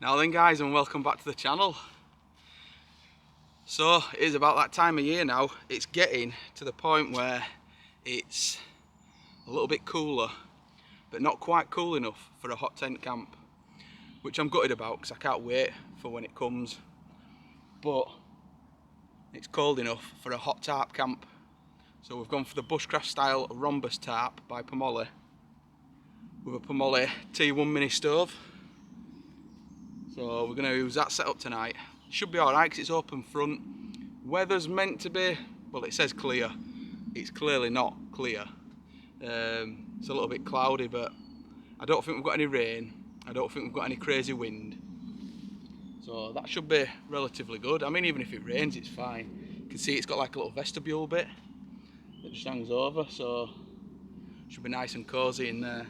Now then guys, and welcome back to the channel. So it is about that time of year now. It's getting to the point where it's a little bit cooler, but not quite cool enough for a hot tent camp, which I'm gutted about because I can't wait for when it comes. But it's cold enough for a hot tarp camp. So we've gone for the Bushcraft style Rhombus tarp by Pomoly with a Pomoly T1 mini stove. So we're going to use that setup tonight. Should be alright because it's open front. Weather's meant to be, well, it says clear. It's clearly not clear. It's a little bit cloudy, but I don't think we've got any rain. I don't think we've got any crazy wind. So that should be relatively good. I mean, even if it rains, it's fine. You can see it's got like a little vestibule bit that just hangs over, so it should be nice and cosy in there.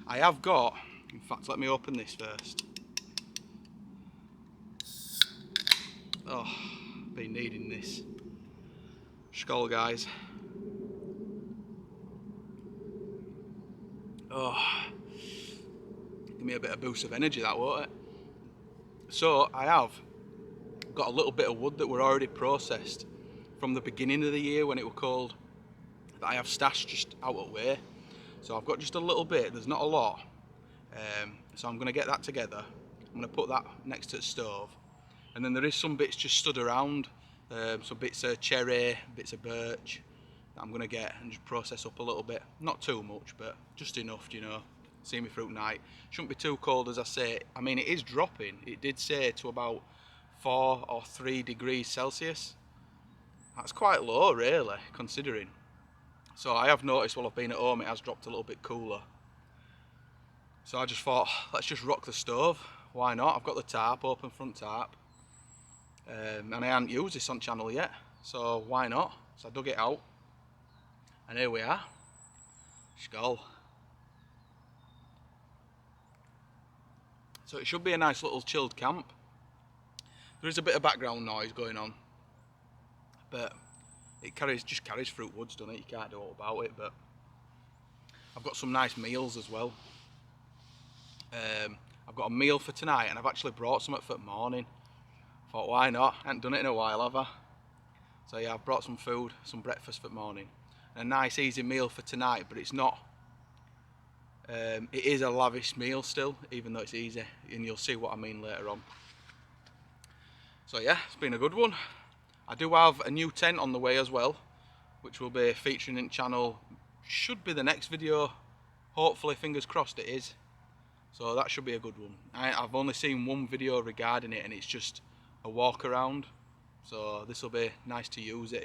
I have got, in fact, let me open this first. Oh, been needing this. Skull, guys. Oh, give me a bit of boost of energy, that, won't it? So I have got a little bit of wood that were already processed from the beginning of the year when it was cold, that I have stashed just out of the way. So I've got just a little bit. There's not a lot. So I'm going to get that together. I'm going to put that next to the stove. And then there is some bits just stood around, some bits of cherry, bits of birch that I'm going to get and just process up a little bit. Not too much, but just enough, you know. See me through night. Shouldn't be too cold, as I say. I mean, it is dropping. It did say to about 4 or 3 degrees Celsius. That's quite low, really, considering. So I have noticed while I've been at home it has dropped a little bit cooler. So I just thought, let's just rock the stove. Why not? I've got the tarp, open front tarp. And I haven't used this on channel yet, so why not? So I dug it out, and here we are. Skull. So it should be a nice little chilled camp. There is a bit of background noise going on, but it just carries fruit woods, doesn't it? You can't do all about it. But I've got some nice meals as well. I've got a meal for tonight, and I've actually brought some for the morning. Thought, why not? I haven't done it in a while, have I? So yeah, I've brought some food, some breakfast for the morning. And a nice easy meal for tonight, but it's not, it is a lavish meal still, even though it's easy, and you'll see what I mean later on. So yeah, it's been a good one. I do have a new tent on the way as well, which will be featuring in the channel, should be the next video, hopefully, fingers crossed it is. So that should be a good one. I've only seen one video regarding it, and it's just a walk around, so this will be nice to use it.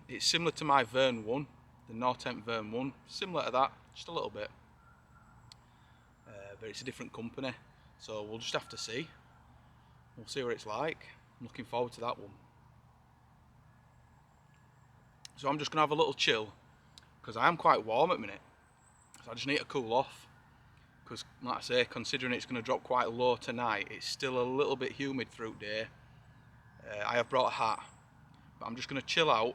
It's similar to my Vern 1, the Nortent Vern 1, similar to that, just a little bit, but it's a different company, so we'll just have to see. We'll see what it's like. I'm looking forward to that one. So I'm just going to have a little chill, because I am quite warm at the minute, so I just need to cool off. Because, like I say, considering it's going to drop quite low tonight, it's still a little bit humid throughout the day. I have brought a hat, but I'm just going to chill out,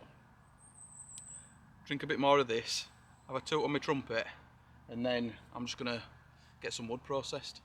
drink a bit more of this, have a toot on my trumpet, and then I'm just going to get some wood processed.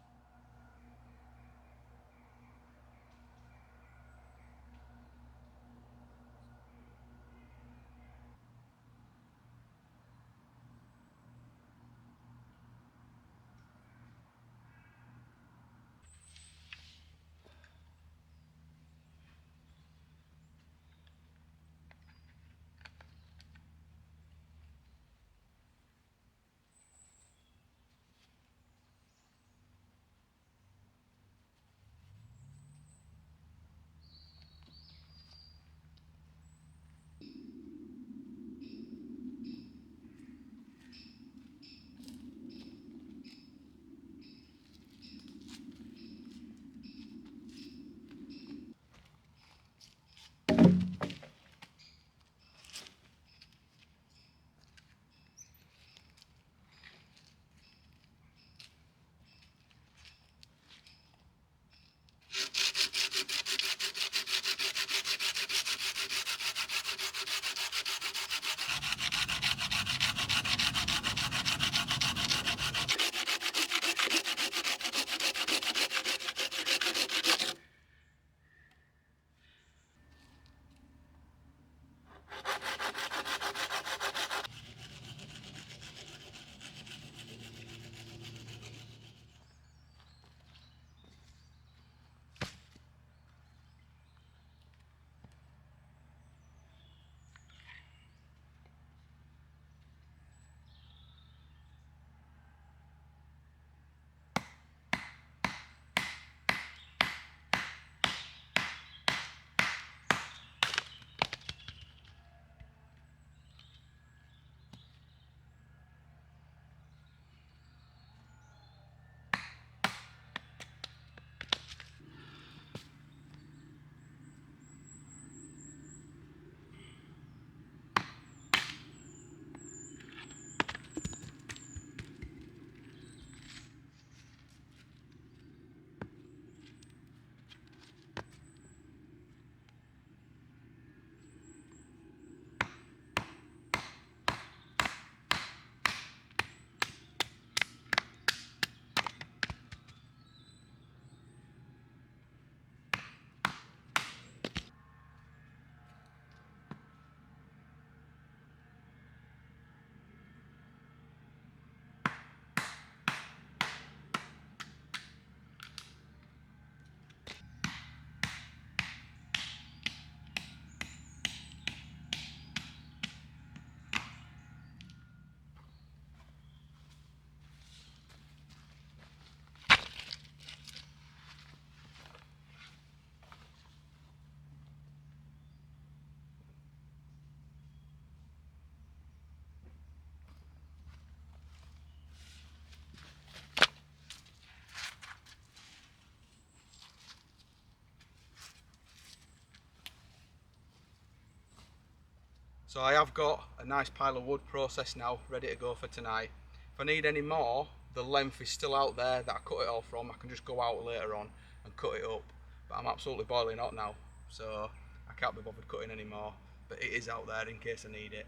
So I have got a nice pile of wood processed now, ready to go for tonight. If I need any more, the length is still out there that I cut it all from. I can just go out later on and cut it up. But I'm absolutely boiling hot now, so I can't be bothered cutting any more. But it is out there in case I need it.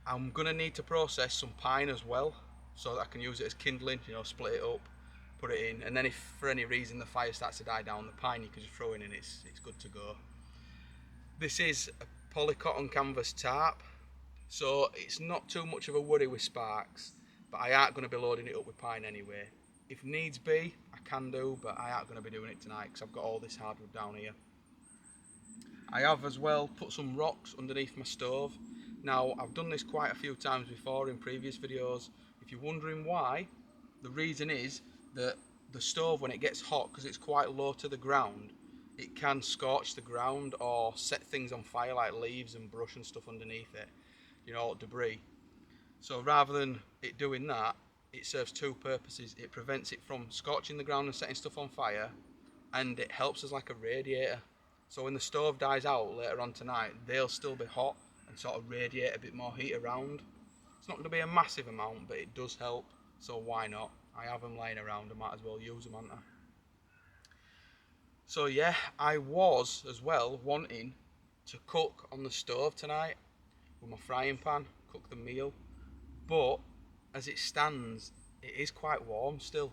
I'm going to need to process some pine as well, so that I can use it as kindling, you know, split it up, put it in, and then if for any reason the fire starts to die down, the pine you can just throw in and it's good to go. This is a poly cotton canvas tarp, so it's not too much of a worry with sparks, but I aren't going to be loading it up with pine anyway. If needs be, I can do, but I aren't going to be doing it tonight because I've got all this hardwood down here. I have as well put some rocks underneath my stove. Now, I've done this quite a few times before in previous videos. If you're wondering why, the reason is that the stove, when it gets hot, because it's quite low to the ground, it can scorch the ground or set things on fire like leaves and brush and stuff underneath it, you know, debris. So rather than it doing that, it serves two purposes. It prevents it from scorching the ground and setting stuff on fire, and it helps as like a radiator. So when the stove dies out later on tonight, they'll still be hot and sort of radiate a bit more heat around. It's not going to be a massive amount, but it does help, so why not? I have them laying around, I might as well use them, haven't I? So yeah, I was as well wanting to cook on the stove tonight with my frying pan, cook the meal, but as it stands, it is quite warm still.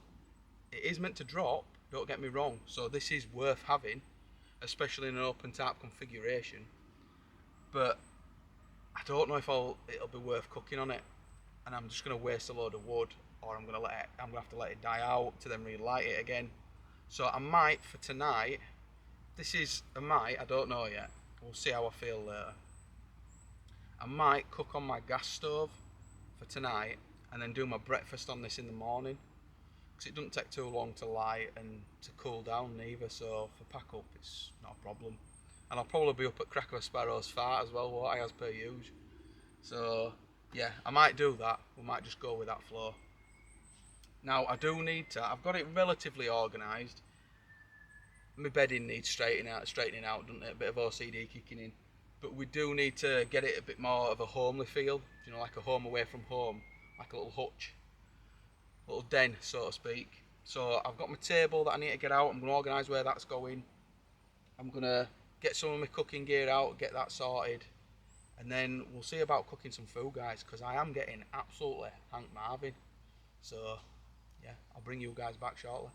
It is meant to drop, don't get me wrong, so this is worth having, especially in an open tarp configuration, but I don't know if it'll be worth cooking on it, and I'm just going to waste a load of wood, or I'm going to have to let it die out to then relight it again. So I might, for tonight, this is a might, I don't know yet, we'll see how I feel later. I might cook on my gas stove for tonight and then do my breakfast on this in the morning, because it doesn't take too long to light and to cool down neither, so for pack up it's not a problem. And I'll probably be up at crack of a sparrow's fart as well, won't I, as per usual. So yeah, I might do that, we might just go with that flow. Now I do need to, I've got it relatively organised. My bedding needs straightening out, doesn't it? A bit of OCD kicking in. But we do need to get it a bit more of a homely feel, you know, like a home away from home, like a little hutch, a little den, so to speak. So I've got my table that I need to get out, I'm going to organise where that's going. I'm going to get some of my cooking gear out, get that sorted. And then we'll see about cooking some food, guys, because I am getting absolutely Hank Marvin. So yeah, I'll bring you guys back shortly.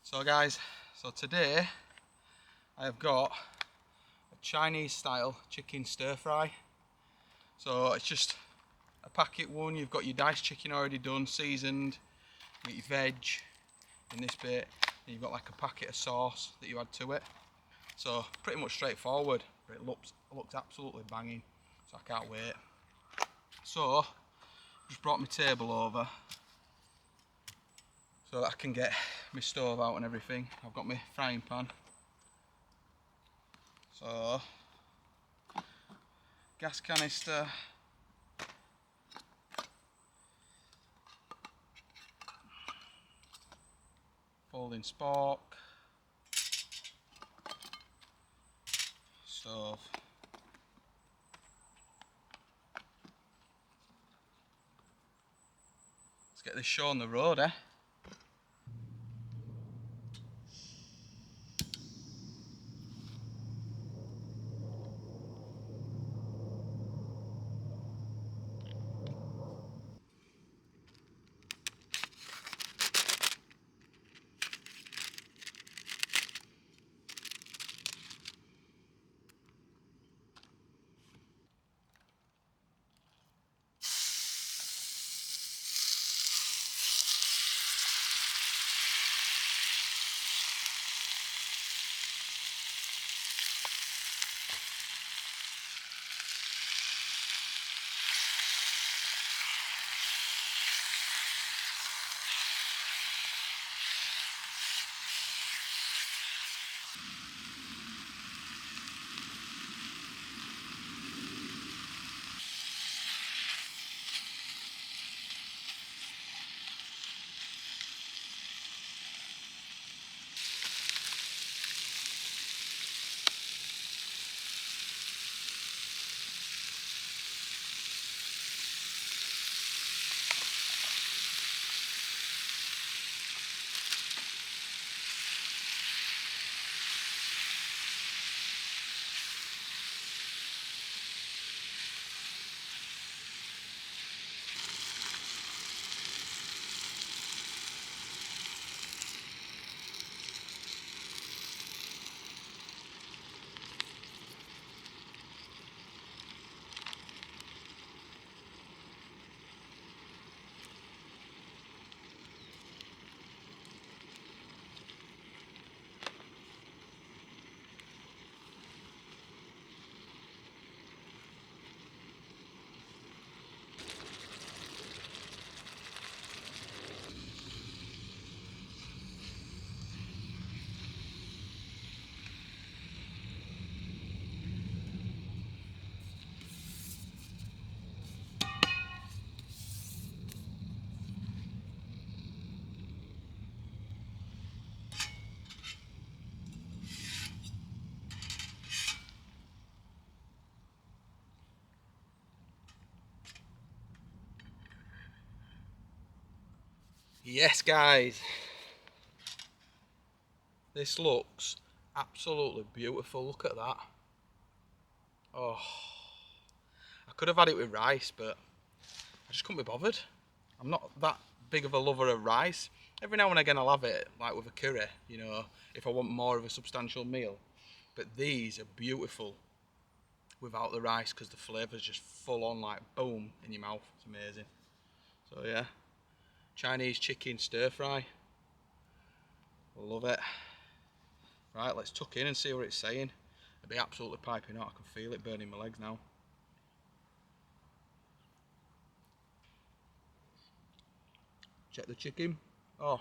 So guys, so today I have got a Chinese style chicken stir fry. So it's just a packet one, you've got your diced chicken already done, seasoned, you've got your veg in this bit, and you've got like a packet of sauce that you add to it. So pretty much straightforward, but it looks absolutely banging, so I can't wait. So just brought my table over so that I can get my stove out and everything. I've got my frying pan. So, gas canister. Folding spork. Stove. Let's get this show on the road, eh? Yes, guys, this looks absolutely beautiful. Look at that. Oh, I could have had it with rice, but I just couldn't be bothered. I'm not that big of a lover of rice. Every now and again I'll have it, like with a curry, you know, if I want more of a substantial meal. But these are beautiful without the rice, because the flavour's just full on, like boom, in your mouth. It's amazing. So yeah, Chinese chicken stir fry. Love it. Right, let's tuck in and see what it's saying. It'll be absolutely piping hot. I can feel it burning my legs now. Check the chicken. Oh,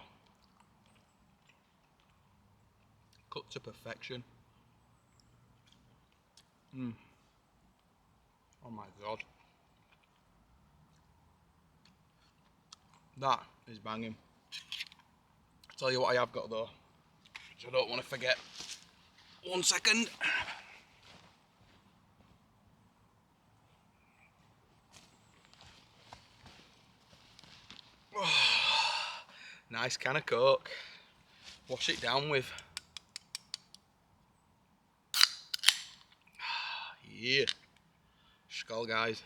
cooked to perfection. Oh my god. That is banging. I'll tell you what I have got though, which I don't want to forget. 1 second. Oh, nice can of Coke. Wash it down with. Yeah. Skull, guys.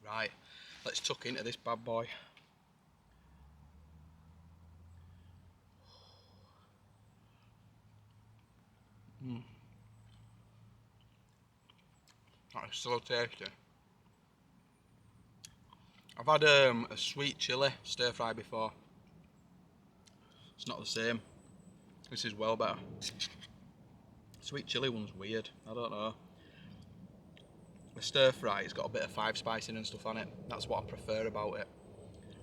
Right, let's tuck into this bad boy. That is so tasty. I've had a sweet chilli stir fry before. It's not the same. This is well better. Sweet chilli one's weird. I don't know. The stir fry, it's got a bit of 5 spicing and stuff on it. That's what I prefer about it.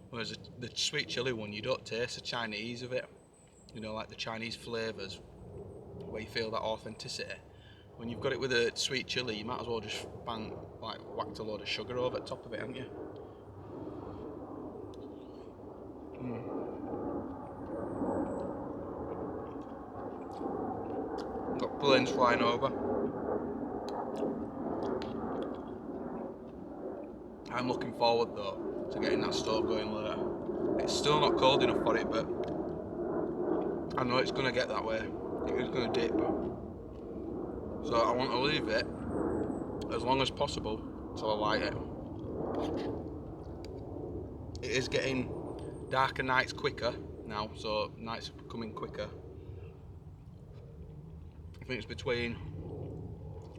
Whereas the sweet chilli one, you don't taste the Chinese of it. You know, like the Chinese flavours, where you feel that authenticity. When you've got it with a sweet chilli, you might as well just bang, like whacked a load of sugar over the top of it, haven't you? Got planes flying over. I'm looking forward though to getting that stove going later. It's still not cold enough for it, but I know it's going to get that way. It is going to dip. So I want to leave it as long as possible till I light it. It is getting darker nights quicker now, so nights are coming quicker. I think it's between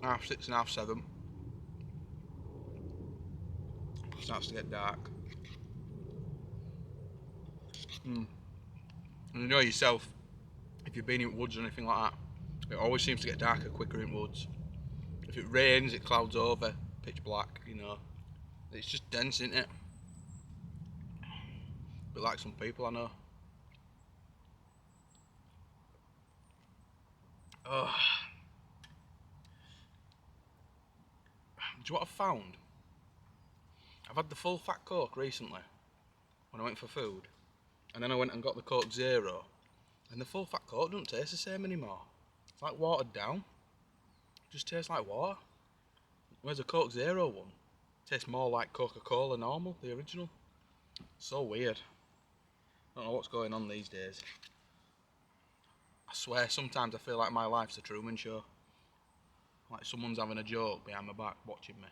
6:30 and 7:30. It starts to get dark. And you know yourself, if you've been in woods or anything like that, it always seems to get darker quicker in woods. If it rains, it clouds over, pitch black, you know. It's just dense, isn't it? But like some people I know. Oh. Do you know what I've found? I've had the full fat Coke recently when I went for food, and then I went and got the Coke Zero, and the full fat Coke doesn't taste the same anymore. It's like watered down. It just tastes like water. Whereas the Coke Zero one tastes more like Coca-Cola normal, the original. So weird. I don't know what's going on these days. I swear sometimes I feel like my life's a Truman Show. Like someone's having a joke behind my back watching me.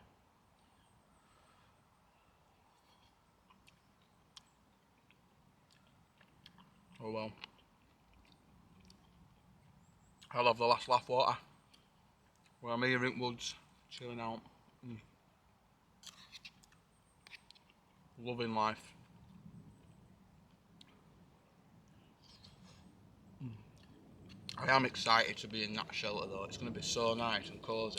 Oh well. I'll have the last laugh water. Where I'm here in woods, chilling out. Loving life. I am excited to be in that shelter though. It's going to be so nice and cosy.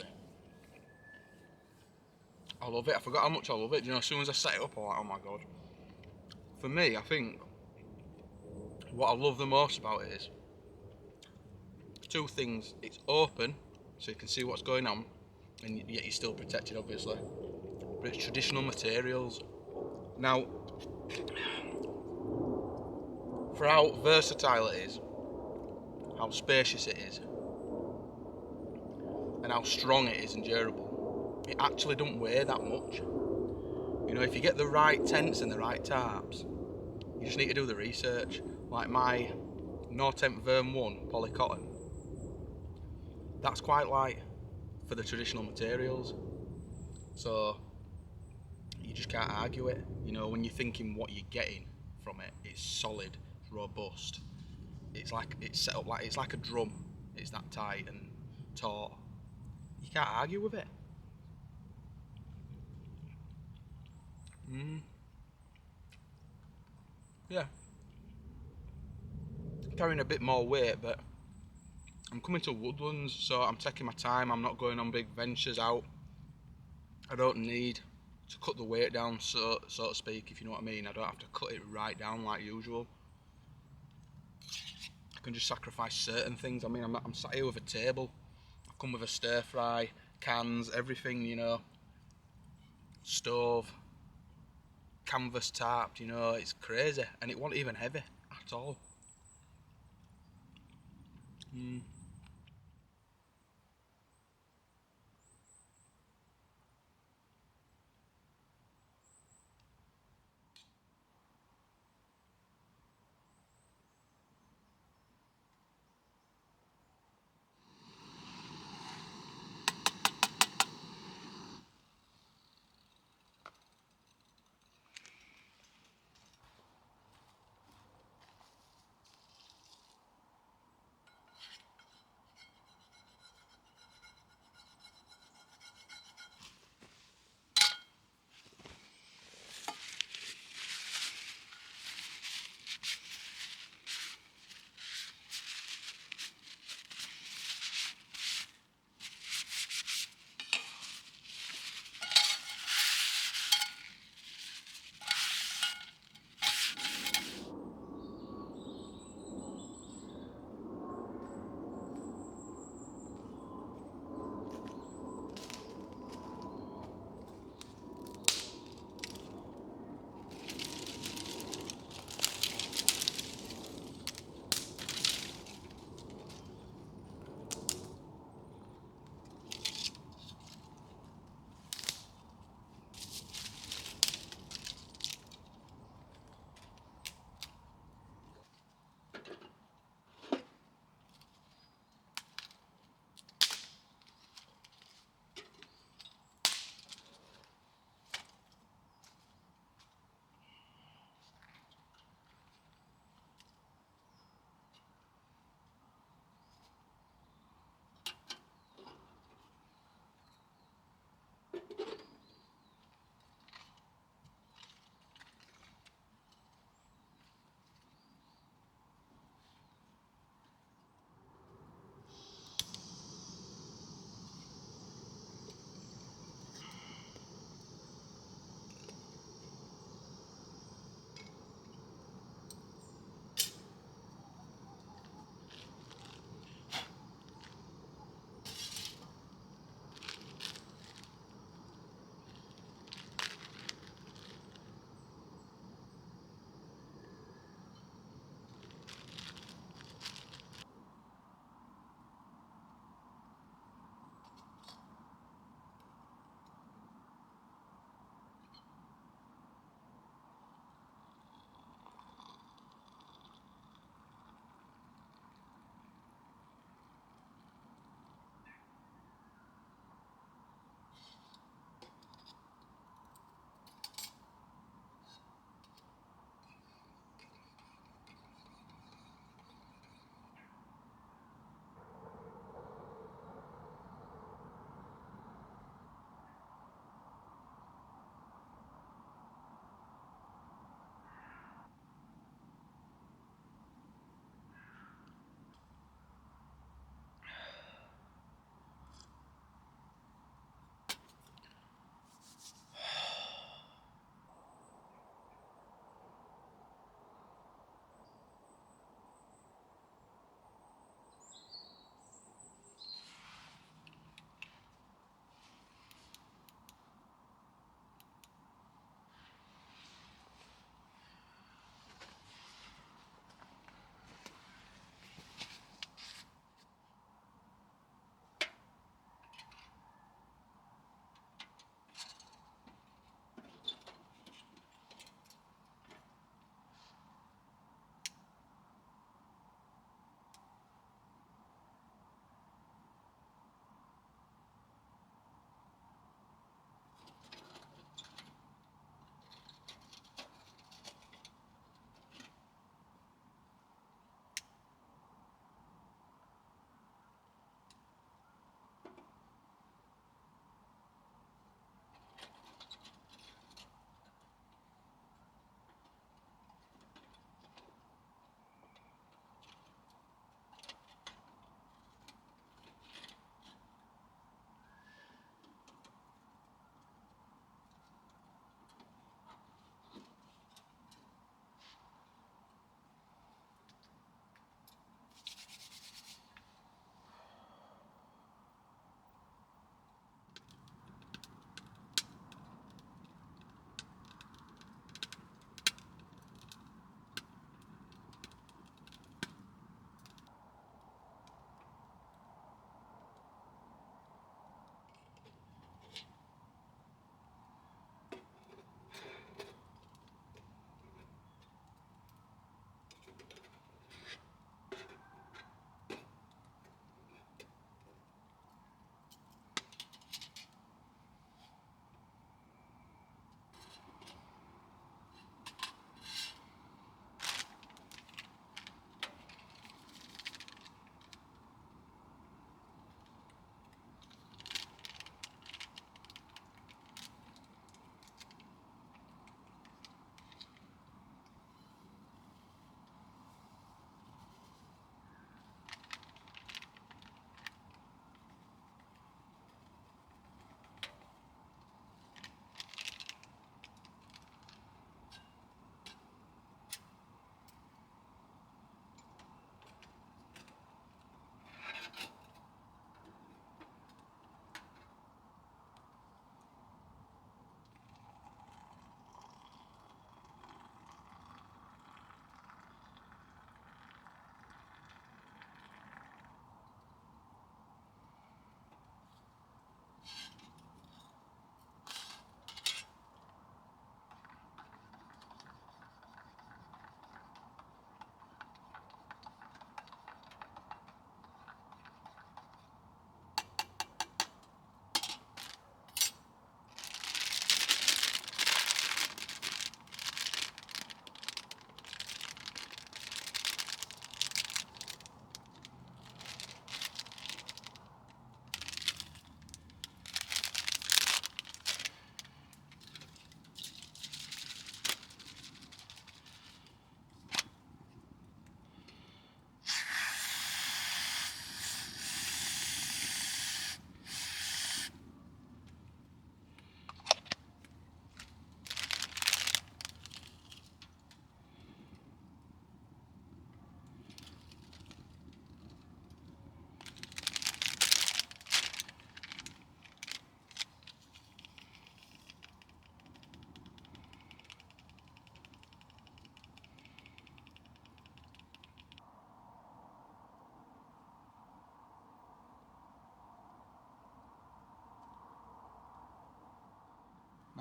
I love it. I forgot how much I love it. You know, as soon as I set it up, I'm like, oh my god. For me, I think what I love the most about it is 2 things. It's open, so you can see what's going on, and yet you're still protected, obviously. But it's traditional materials. Now, for how versatile it is, how spacious it is, and how strong it is and durable, it actually don't weigh that much. You know, if you get the right tents and the right tarps, you just need to do the research. Like my Nortemp Verm 1 poly cotton, that's quite light for the traditional materials, so you just can't argue it. You know, when you're thinking what you're getting from it, it's solid, it's robust, it's set up like, it's like a drum, it's that tight and taut. You can't argue with it. Yeah, carrying a bit more weight, but I'm coming to woodlands, so I'm taking my time. I'm not going on big ventures out. I don't need to cut the weight down, so to speak, if you know what I mean. I don't have to cut it right down like usual. I can just sacrifice certain things. I mean, I'm sat here with a table. I've come with a stir fry, cans, everything, you know, stove, canvas tarp, you know, it's crazy, and it wasn't even heavy at all.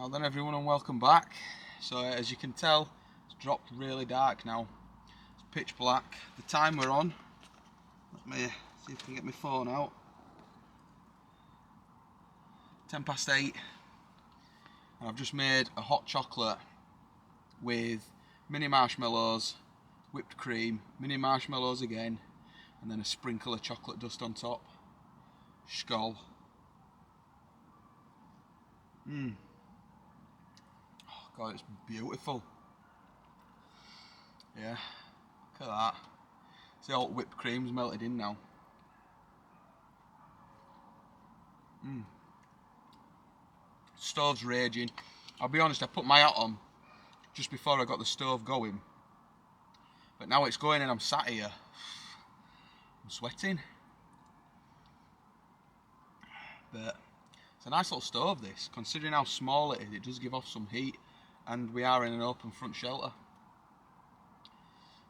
Well then everyone, and welcome back. So as you can tell, it's dropped really dark now. It's pitch black. The time we're on, let me see if I can get my phone out. 8:10, and I've just made a hot chocolate with mini marshmallows, whipped cream, mini marshmallows again, and then a sprinkle of chocolate dust on top. Skål. Oh God, it's beautiful. Yeah, look at that. See, all whipped cream's melted in now. Stove's raging. I'll be honest, I put my hat on just before I got the stove going, but now it's going and I'm sat here. I'm sweating. But it's a nice little stove this, considering how small it is. It does give off some heat, and we are in an open front shelter.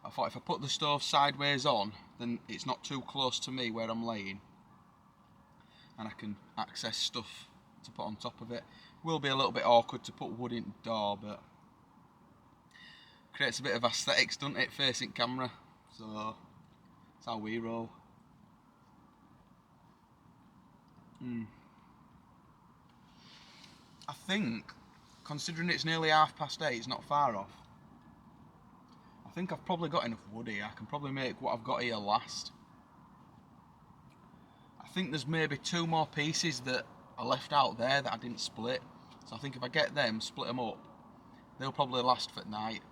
I thought if I put the stove sideways on, then it's not too close to me where I'm laying, and I can access stuff to put on top of it. Will be a little bit awkward to put wood in the door, but creates a bit of aesthetics, doesn't it, facing camera? So that's how we roll. I think, considering it's nearly 8:30, it's not far off. I think I've probably got enough wood here. I can probably make what I've got here last. I think there's maybe 2 more pieces that I left out there that I didn't split. So I think if I get them, split them up, they'll probably last for night.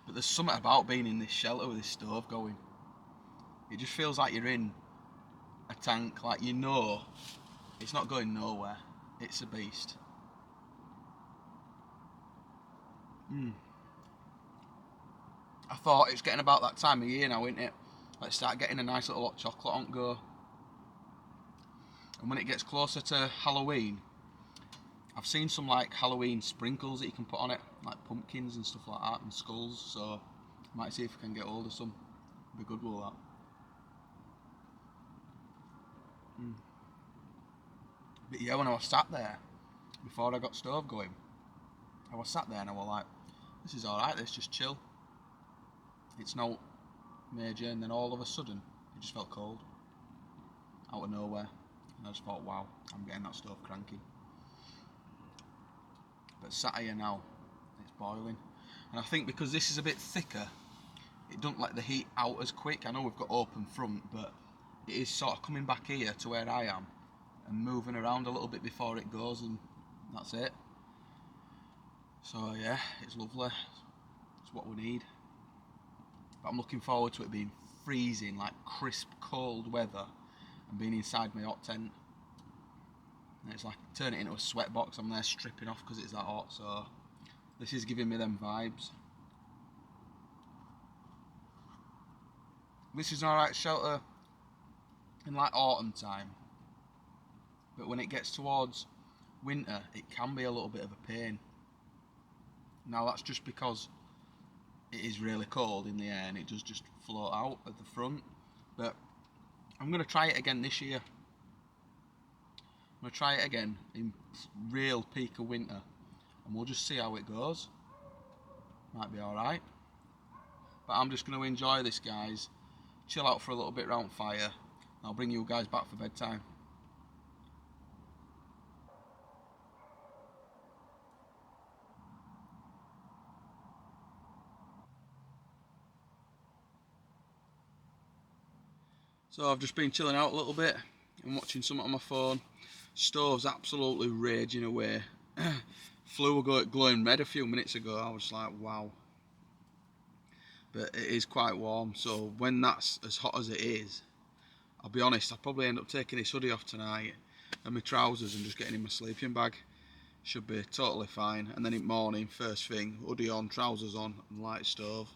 But there's something about being in this shelter with this stove going. It just feels like you're in a tank, like you know it's not going nowhere. It's a beast. I thought it's getting about that time of year now, isn't it? Let's start getting a nice little hot chocolate on go. And when it gets closer to Halloween, I've seen some like Halloween sprinkles that you can put on it, like pumpkins and stuff like that, and skulls, so I might see if I can get hold of some. Be good with that. But yeah, when I was sat there, before I got stove going, I was sat there and I was like, this is alright, let's just chill. It's not major, and then all of a sudden, it just felt cold. Out of nowhere. And I just thought, wow, I'm getting that stove cranky. But sat here now, it's boiling. And I think because this is a bit thicker, it doesn't let the heat out as quick. I know we've got open front, but it is sort of coming back here to where I am and moving around a little bit before it goes, and that's it. So yeah, it's lovely. It's what we need. But I'm looking forward to it being freezing, like crisp, cold weather, and being inside my hot tent. And it's like turn it into a sweat box. I'm there stripping off because it's that hot. So this is giving me them vibes. This is an alright shelter in like autumn time, but when it gets towards winter, it can be a little bit of a pain. Now that's just because it is really cold in the air and it does just float out at the front. But I'm going to try it again this year. I'm going to try it again in real peak of winter, and we'll just see how it goes. Might be alright. But I'm just going to enjoy this, guys. Chill out for a little bit round fire, and I'll bring you guys back for bedtime. So I've just been chilling out a little bit and watching something on my phone. Stove's absolutely raging away. Flue were glowing red a few minutes ago. I was like, wow. But it is quite warm, so when that's as hot as it is, I'll be honest, I'll probably end up taking this hoodie off tonight and my trousers and just getting in my sleeping bag. Should be totally fine. And then in the morning, first thing, hoodie on, trousers on, and light stove.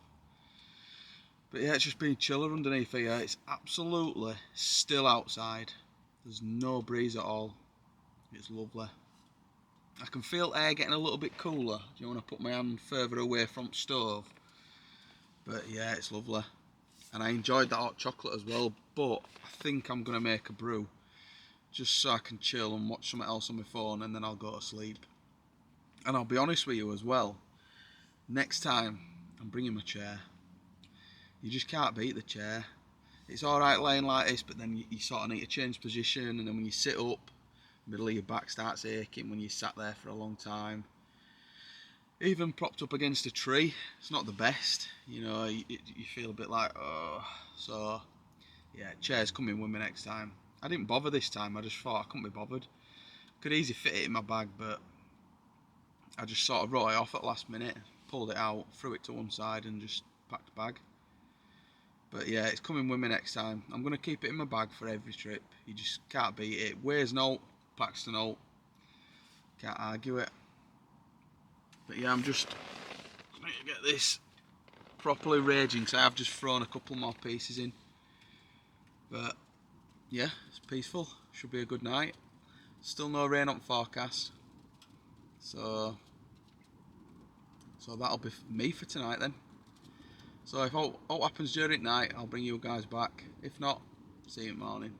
But yeah, it's just been chiller underneath here. It's absolutely still outside. There's no breeze at all. It's lovely. I can feel air getting a little bit cooler. Do you want to put my hand further away from the stove? But yeah, it's lovely. And I enjoyed that hot chocolate as well, but I think I'm going to make a brew just so I can chill and watch something else on my phone, and then I'll go to sleep. And I'll be honest with you as well, next time I'm bringing my chair. You just can't beat the chair. It's alright laying like this, but then you sort of need to change position, and then when you sit up, the middle of your back starts aching when you sat there for a long time. Even propped up against a tree, it's not the best, you know, you feel a bit like, oh. So yeah, chairs coming with me next time. I didn't bother this time, I just thought I couldn't be bothered. Could easily fit it in my bag, but I just sort of wrote it off at the last minute, pulled it out, threw it to one side and just packed the bag. But yeah, it's coming with me next time. I'm going to keep it in my bag for every trip. You just can't beat it. Weighs no, packs to no. Can't argue it. But yeah, I'm just need to get this properly raging, so I've just thrown a couple more pieces in. But yeah, it's peaceful. Should be a good night. Still no rain on forecast. So that'll be me for tonight then. So if all happens during night, I'll bring you guys back. If not, see you in the morning.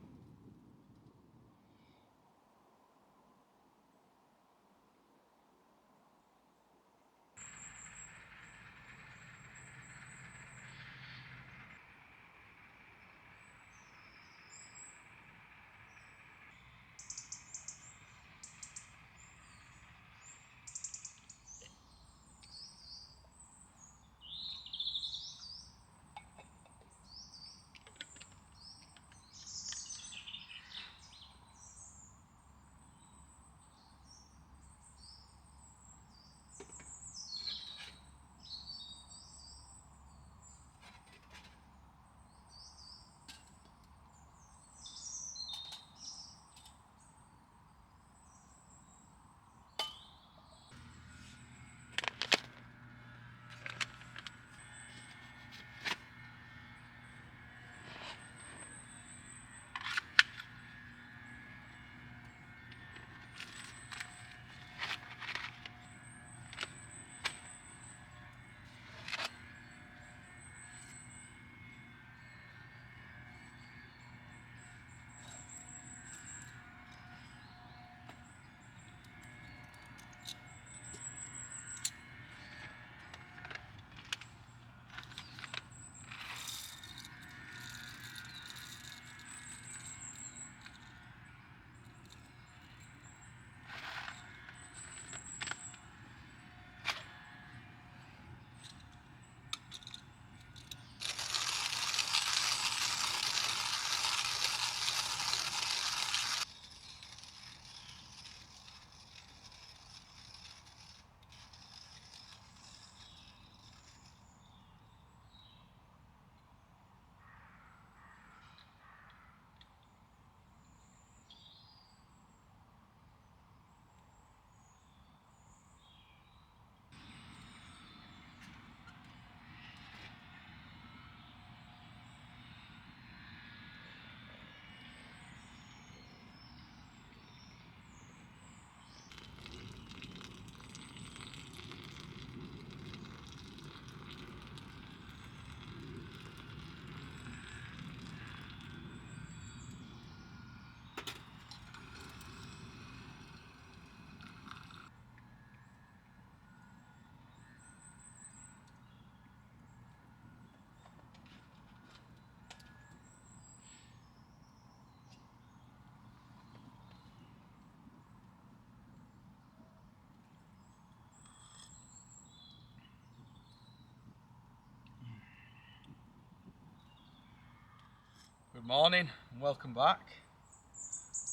Good morning and welcome back.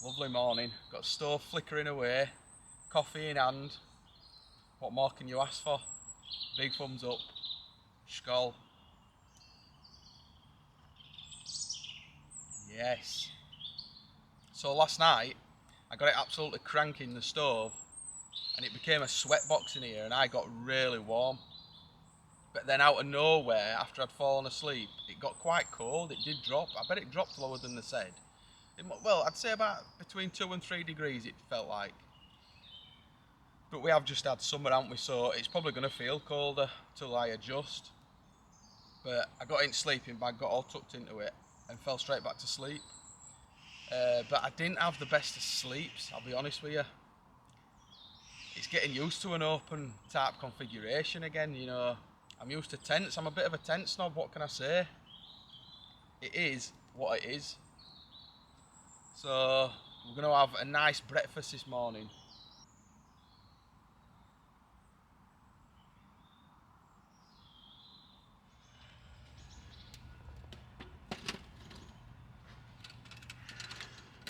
Lovely morning. Got stove flickering away, coffee in hand. What more can you ask for? Big thumbs up. Skål. Yes. So last night I got it absolutely cranking the stove and it became a sweat box in here and I got really warm. But then out of nowhere, after I'd fallen asleep, it got quite cold. It did drop. I bet it dropped lower than they said. Well, I'd say about between 2 and 3 degrees it felt like. But we have just had summer, haven't we? So it's probably going to feel colder till I adjust. But I got in sleeping bag, got all tucked into it and fell straight back to sleep. but I didn't have the best of sleeps, I'll be honest with you. It's getting used to an open tarp configuration again, you know. I'm used to tents, I'm a bit of a tent snob, what can I say? It is what it is. So we're going to have a nice breakfast this morning.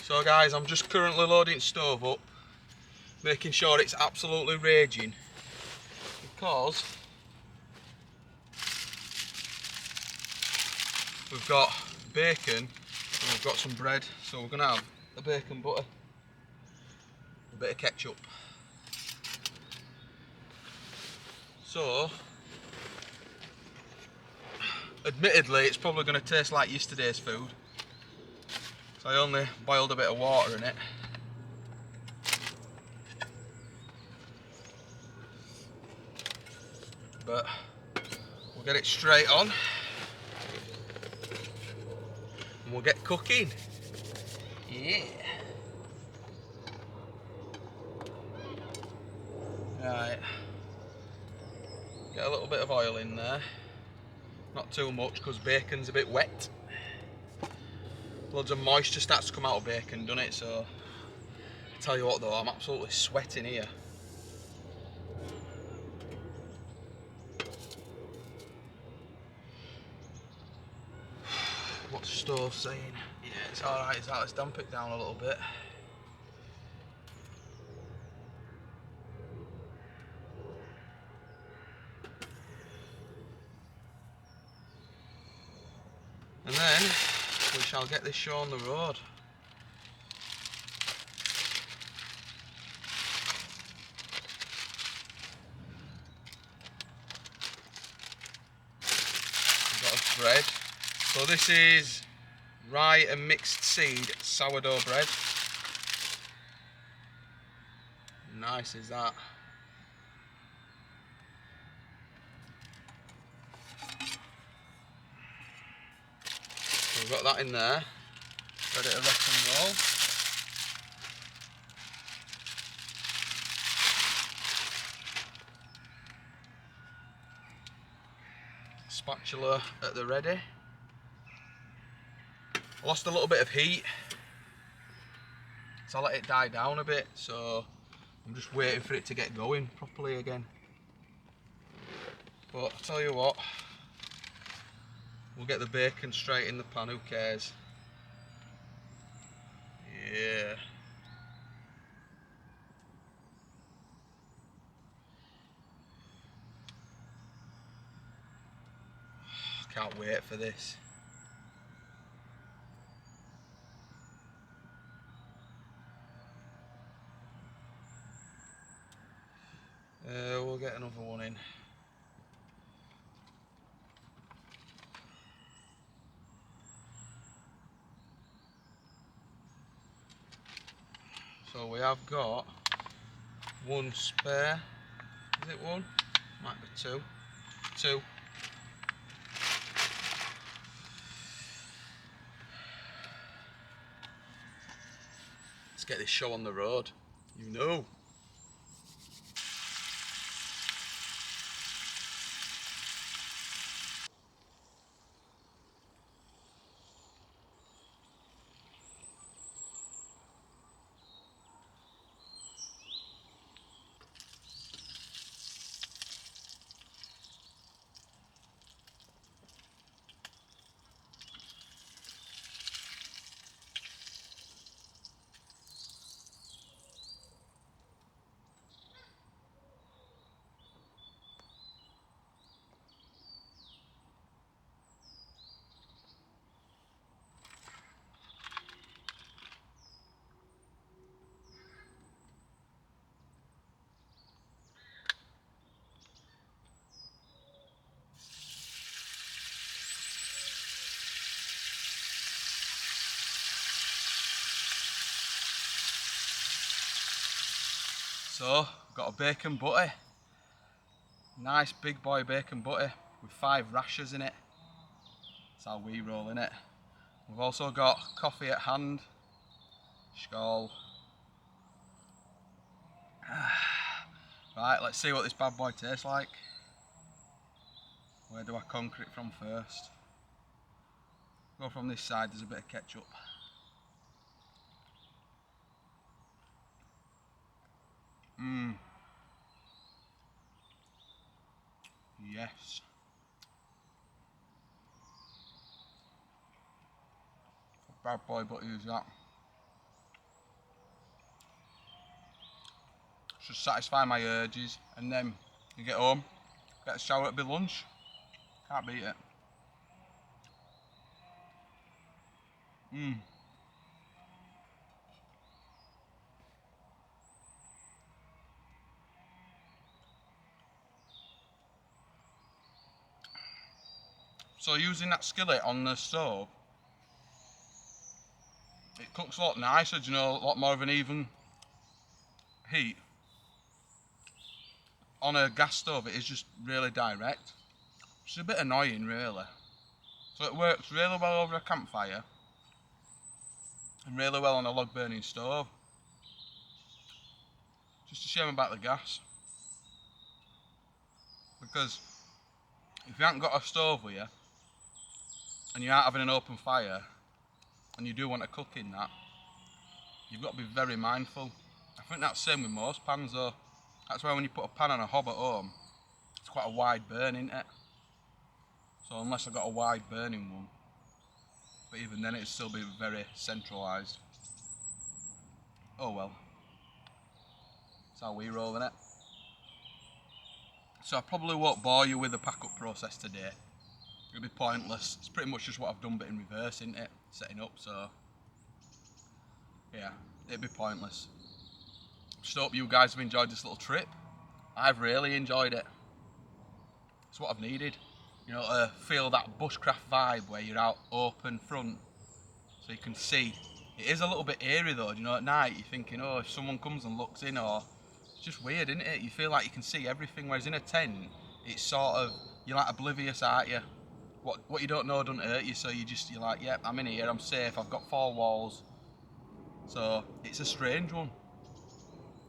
So guys, I'm just currently loading the stove up, making sure it's absolutely raging, because we've got bacon and we've got some bread, so we're going to have a bacon butter, a bit of ketchup. So, admittedly, it's probably going to taste like yesterday's food, so I only boiled a bit of water in it. But we'll get it straight on and we'll get cooking. Yeah. Right. Get a little bit of oil in there. Not too much because bacon's a bit wet. Loads of moisture starts to come out of bacon, doesn't it? So, I tell you what though, I'm absolutely sweating here. What's the stove saying? Yeah, it's alright, it's out. Let's damp it down a little bit. And then we shall get this show on the road. We've got a bread. So this is rye and mixed seed sourdough bread. Nice is that. So we've got that in there, ready to rock and roll. Spatula at the ready. I lost a little bit of heat, so I let it die down a bit, so I'm just waiting for it to get going properly again. But I'll tell you what, we'll get the bacon straight in the pan, who cares? Yeah. Can't wait for this. We'll get another one in. So we have got one spare. Is it one? Might be two. Two. Let's get this show on the road. You know. So, got a bacon butty. Nice big boy bacon butty with 5 rashers in it. That's how we roll in it. We've also got coffee at hand. Skull. Right, let's see what this bad boy tastes like. Where do I conquer it from first? Go from this side, there's a bit of ketchup. Yes. Bad boy, but use that. Should satisfy my urges, and then you get home, get a shower, it'll be lunch. Can't beat it. So using that skillet on the stove, it cooks a lot nicer, you know, a lot more of an even heat. On a gas stove it is just really direct. It's a bit annoying really. So it works really well over a campfire and really well on a log burning stove. Just a shame about the gas. Because if you haven't got a stove with you and you aren't having an open fire and you do want to cook in that, you've got to be very mindful. I think that's the same with most pans though. That's why when you put a pan on a hob at home, it's quite a wide burn, isn't it? So unless I've got a wide burning one, but even then it'd still be very centralised. Oh well, that's how we roll, innit? So I probably won't bore you with the pack up process today. It'll be pointless. It's pretty much just what I've done but in reverse, isn't it? Setting up, so yeah, it'd be pointless. Just hope you guys have enjoyed this little trip. I've really enjoyed it. It's what I've needed. You know, to feel that bushcraft vibe where you're out open front so you can see. It is a little bit eerie though, you know, at night you're thinking, oh, if someone comes and looks in, or it's just weird, isn't it? You feel like you can see everything, whereas in a tent, it's sort of, you're like oblivious, aren't you? What you don't know doesn't hurt you, so you're like, yep, I'm in here, I'm safe, I've got 4 walls. So it's a strange one.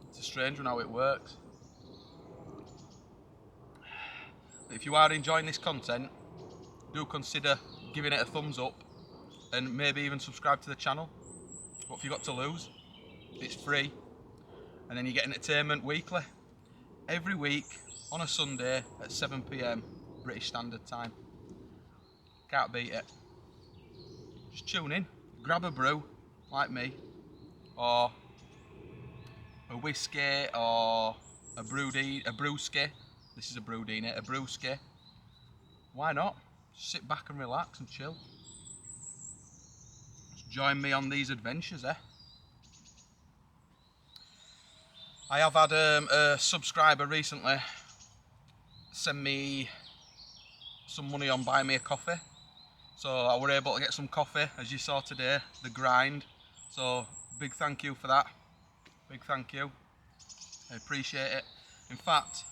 It's a strange one how it works. But if you are enjoying this content, do consider giving it a thumbs up and maybe even subscribe to the channel. What have you got to lose? It's free. And then you get entertainment weekly. Every week on a Sunday at 7 PM British Standard Time. Can't beat it. Just tune in, grab a brew like me, or a whiskey, or a brewski. This is a brewdine, a brewski. Why not? Just sit back and relax and chill. Just join me on these adventures, eh? I have had a subscriber recently send me some money on Buy Me a Coffee. So I were able to get some coffee, as you saw today, the grind. So big thank you for that. Big thank you. I appreciate it. In fact,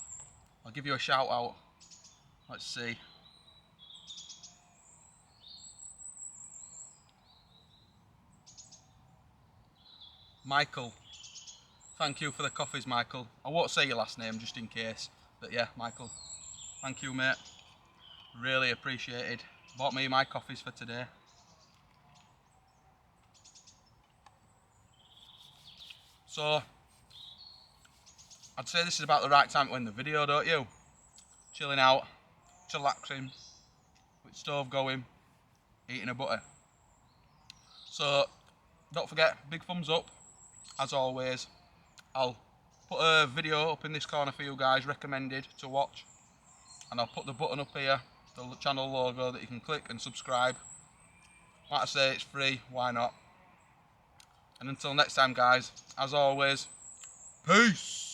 I'll give you a shout out. Let's see. Michael. Thank you for the coffees, Michael. I won't say your last name just in case. But yeah, Michael. Thank you, mate. Really appreciated. Bought me my coffees for today. So, I'd say this is about the right time to end the video, don't you? Chilling out, chillaxing, with stove going, eating a butter. So, don't forget, big thumbs up, as always. I'll put a video up in this corner for you guys, recommended to watch. And I'll put the button up here, the channel logo that you can click and subscribe. Like I say, it's free, why not? And until next time guys, as always, peace!